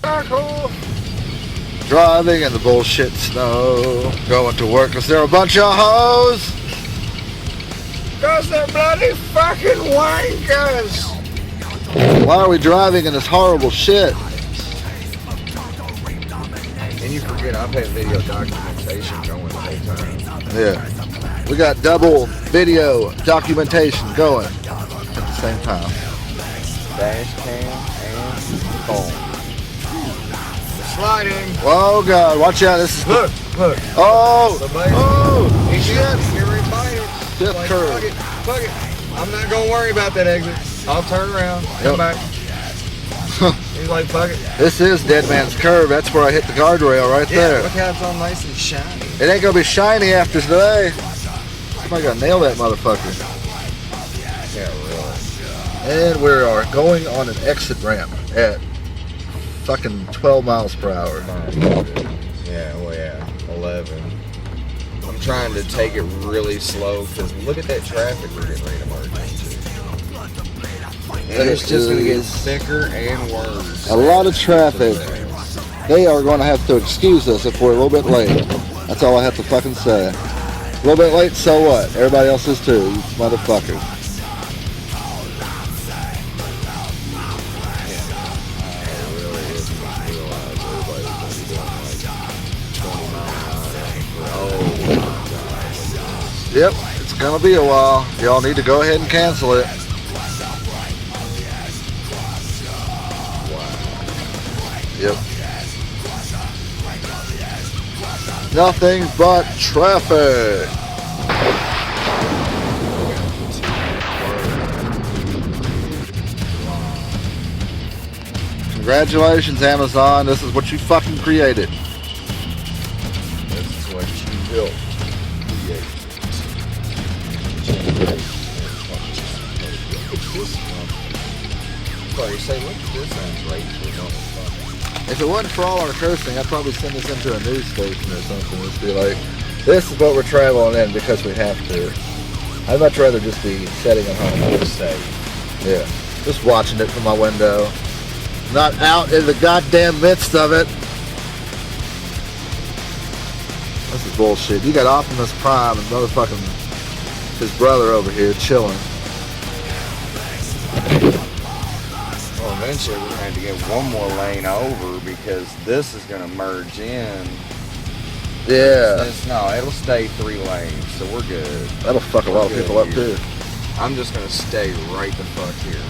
circle. Driving in the bullshit snow. Going to work because they're a bunch of hoes. Cause they're bloody fucking wankers. Why are we driving in this horrible shit? And you forget I've had video documentation going the whole time. Yeah. We got double video documentation going at the same time. Dash cam and phone. Sliding. Oh God, watch out, this is Look. Oh! The blade. Oh! He Shit! get ready to bite it. Stiff Like, curve. Fuck it. I'm not gonna worry about that exit. I'll turn around, come back. He's like, fuck it. This is Dead Man's Curve. That's where I hit the guardrail right there. Look how it's all nice and shiny. It ain't gonna be shiny after today. Somebody gotta nail that motherfucker. Yeah, really. And we are going on an exit ramp at fucking 12 miles per hour. Yeah, well, yeah, 11. I'm trying to take it really slow because look at that traffic we're getting ready to merge into. And it's just going to get thicker and worse. A lot of traffic. They are going to have to excuse us if we're a little bit late. That's all I have to fucking say. A little bit late, so what? Everybody else is too, you motherfuckers. Yep, it's gonna be a while. Y'all need to go ahead and cancel it. Yep. Nothing but traffic. Congratulations, Amazon. This is what you fucking created. This is what you built. Sorry, say, look at this one's right for motherfucker. If it wasn't for all our cursing, I'd probably send this into a news station or something. Just be like, this is what we're traveling in because we have to. I'd much rather just be sitting at home. Safe. Yeah. Just watching it from my window. Not out in the goddamn midst of it. This is bullshit. You got Optimus Prime and motherfucking his brother over here chilling. Well, eventually we're going to get one more lane over because this is going to merge in. Yeah. No, it'll stay 3 lanes, so we're good. That'll fuck a lot of people up too. I'm just going to stay right the fuck here.